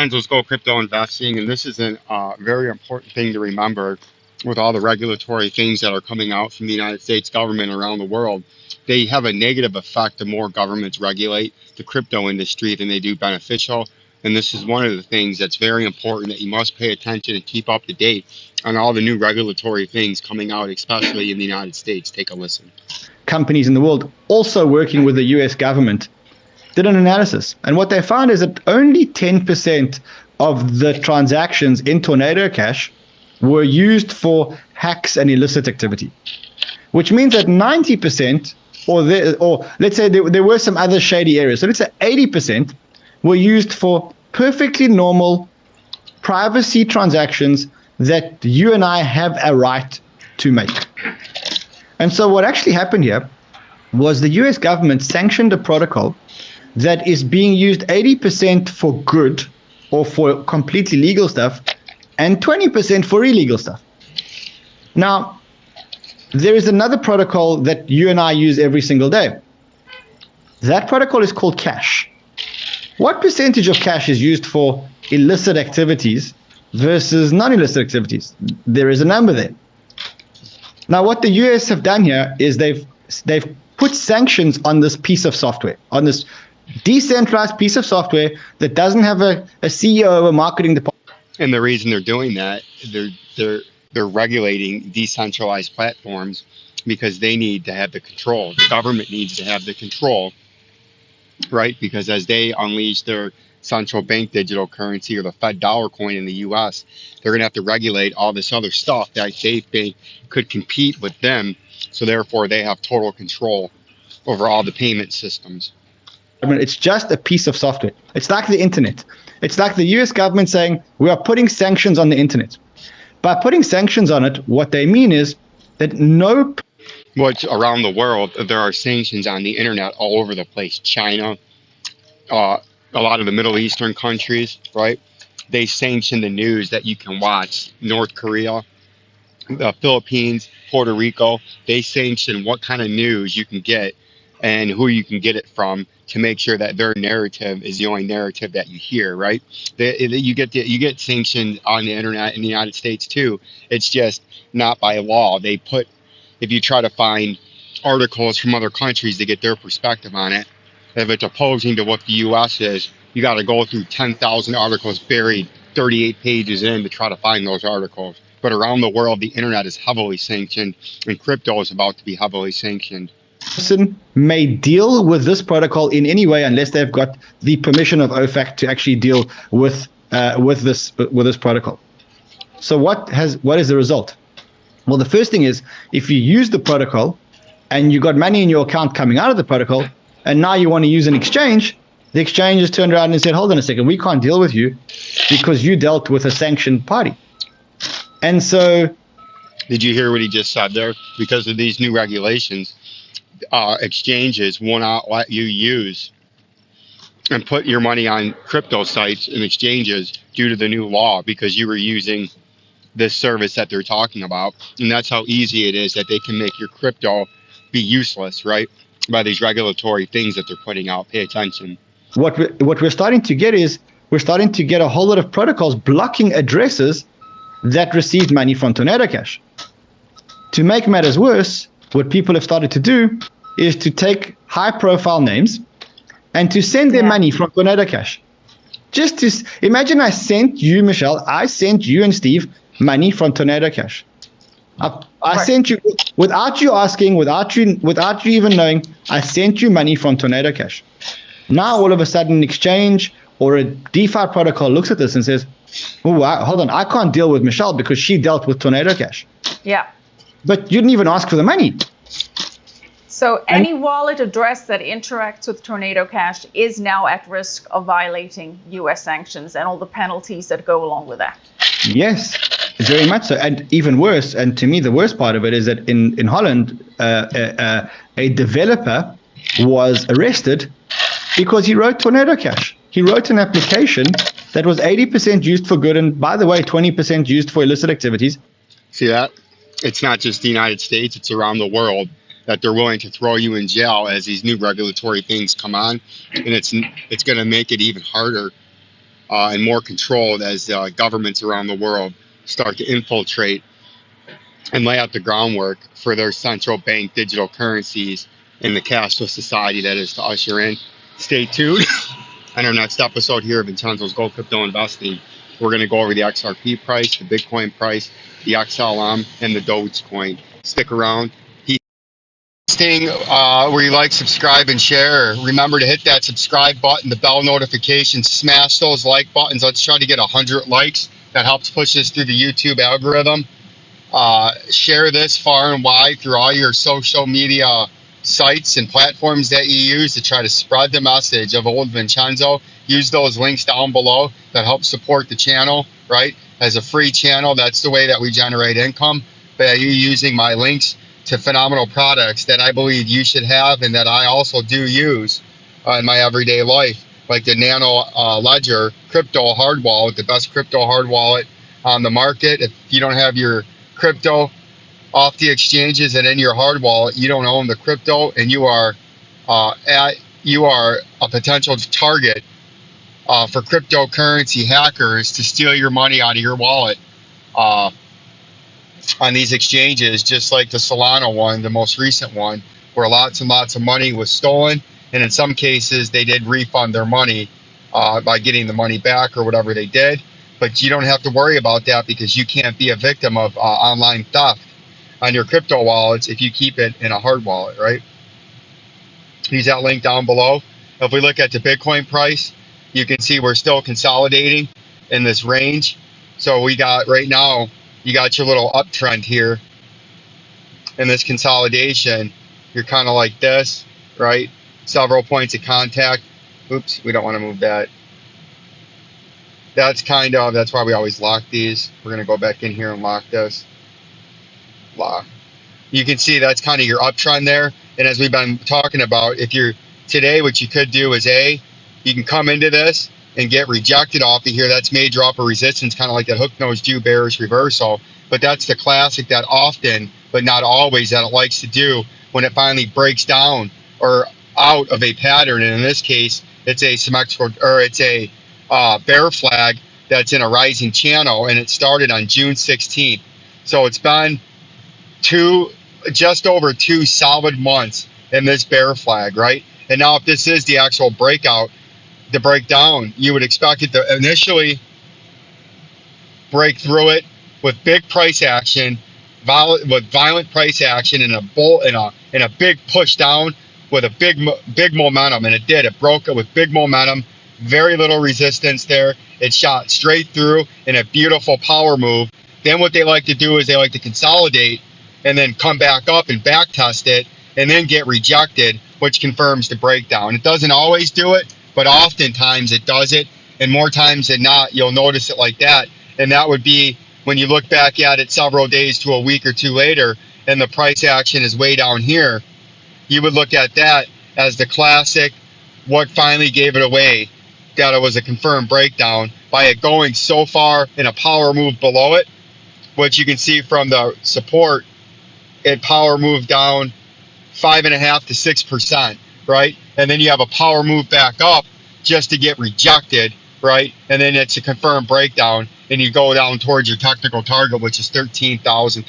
Vincenzo's Go Crypto Investing, and this is a very important thing to remember with all the regulatory things that are coming out from the United States government around the world. They have a negative effect the more governments regulate the crypto industry than they do beneficial. And this is one of the things that's very important that you must pay attention and keep up to date on all the new regulatory things coming out, especially in the United States. Take a listen. Companies in the world also working with the US government did an analysis. And what they found is that only 10% of the transactions in Tornado Cash were used for hacks and illicit activity, which means that 90%, or let's say there were some other shady areas. So let's say 80% were used for perfectly normal privacy transactions that you and I have a right to make. And so what actually happened here was the US government sanctioned a protocol that is being used 80% for good or for completely legal stuff and 20% for illegal stuff. Now, there is another protocol that you and I use every single day. That protocol is called Cash. What percentage of Cash is used for illicit activities versus non-illicit activities? There is a number there. Now, what the US have done here is they've put sanctions on this piece of software, on this decentralized piece of software that doesn't have a CEO or a marketing department. And the reason they're doing that, they're regulating decentralized platforms because they need to have the control. The government needs to have the control, right? Because as they unleash their central bank digital currency or the Fed dollar coin in the US, they're going to have to regulate all this other stuff that they think could compete with them. So therefore, they have total control over all the payment systems. I mean, it's just a piece of software. It's like the internet. It's like the US government saying, we are putting sanctions on the internet. By putting sanctions on it, what they mean is that Which around the world, there are sanctions on the internet all over the place. China, a lot of the Middle Eastern countries, right? They sanction the news that you can watch. North Korea, the Philippines, Puerto Rico, they sanction what kind of news you can get and who you can get it from to make sure that their narrative is the only narrative that you hear, right? You get sanctioned on the internet in the United States too. It's just not by law. If you try to find articles from other countries to get their perspective on it, if it's opposing to what the U.S. is, you got to go through 10,000 articles buried 38 pages in to try to find those articles. But around the world, the internet is heavily sanctioned, and crypto is about to be heavily sanctioned. Person may deal with this protocol in any way unless they've got the permission of OFAC to actually deal with this protocol. So what is the result? Well, the first thing is, if you use the protocol and you got money in your account coming out of the protocol, and now you want to use an exchange, the exchange has turned around and said, hold on a second, we can't deal with you because you dealt with a sanctioned party. And so... Did you hear what he just said there? Because of these new regulations, exchanges will not let you use and put your money on crypto sites and exchanges due to the new law because you were using this service that they're talking about. And that's how easy it is that they can make your crypto be useless, right? By these regulatory things that they're putting out. Pay attention. What we're starting to get is we're starting to get a whole lot of protocols blocking addresses that received money from Tornado Cash. To make matters worse, what people have started to do is to take high-profile names and to send their money from Tornado Cash. Just to imagine, I sent you, Michelle, I sent you and Steve money from Tornado Cash. I sent you without you asking, without you even knowing. I sent you money from Tornado Cash. Now all of a sudden, an exchange or a DeFi protocol looks at this and says, "Oh, hold on, I can't deal with Michelle because she dealt with Tornado Cash." Yeah. But you didn't even ask for the money. So any wallet address that interacts with Tornado Cash is now at risk of violating US sanctions and all the penalties that go along with that. Yes, very much so. And even worse, and to me the worst part of it is that in Holland, a developer was arrested because he wrote Tornado Cash. He wrote an application that was 80% used for good and, by the way, 20% used for illicit activities. See that? It's not just the United States, it's around the world that they're willing to throw you in jail as these new regulatory things come on. And it's going to make it even harder and more controlled as governments around the world start to infiltrate and lay out the groundwork for their central bank digital currencies in the cashless society that is to usher in. Stay tuned. On our next episode here of Vincenzo's Gold Crypto Investing, we're going to go over the XRP price, the Bitcoin price, the XLM, and the Dogecoin. Stick around. Where you like, subscribe, and share. Remember to hit that subscribe button, the bell notification, smash those like buttons. Let's try to get 100 likes. That helps push us through the YouTube algorithm. Share this far and wide through all your social media sites and platforms that you use to try to spread the message of old Vincenzo. Use those links down below that help support the channel, right? As a free channel, that's the way that we generate income. By you using my links to phenomenal products that I believe you should have and that I also do use in my everyday life, like the Nano Ledger crypto hard wallet, the best crypto hard wallet on the market. If you don't have your crypto off the exchanges and in your hard wallet, you don't own the crypto, and you are a potential target for cryptocurrency hackers to steal your money out of your wallet on these exchanges, just like the Solana one, the most recent one, where lots and lots of money was stolen, and in some cases they did refund their money by getting the money back or whatever they did. But you don't have to worry about that because you can't be a victim of online theft on your crypto wallets if you keep it in a hard wallet, right? Use that link down below. If we look at the Bitcoin price, you can see we're still consolidating in this range. So we got right now, you got your little uptrend here in this consolidation. You're kind of like this, right? Several points of contact. Oops, we don't want to move that. That's why we always lock these. We're going to go back in here and lock this. Lock. You can see that's kind of your uptrend there. And as we've been talking about, if you're today, what you could do is you can come into this and get rejected off of here. That's major upper resistance, kind of like that hook-nosed Jew bearish reversal. But that's the classic that often, but not always, that it likes to do when it finally breaks down or out of a pattern. And in this case, it's a symmetrical, or it's a bear flag that's in a rising channel, and it started on June 16th. So it's been just over 2 solid months in this bear flag, right? And now if this is the actual breakout, the breakdown, you would expect it to initially break through it with big price action, violent price action, and a big push down with a big momentum. And it did. It broke it with big momentum, very little resistance there. It shot straight through in a beautiful power move. Then what they like to do is they like to consolidate and then come back up and back test it and then get rejected, which confirms the breakdown. It doesn't always do it, but oftentimes it does it, and more times than not, you'll notice it like that. And that would be when you look back at it several days to a week or two later, and the price action is way down here. You would look at that as the classic, what finally gave it away, that it was a confirmed breakdown by it going so far in a power move below it, which you can see from the support, it power moved down 5.5% to 6%, right? And then you have a power move back up just to get rejected, right? And then it's a confirmed breakdown, and you go down towards your technical target, which is 13,300.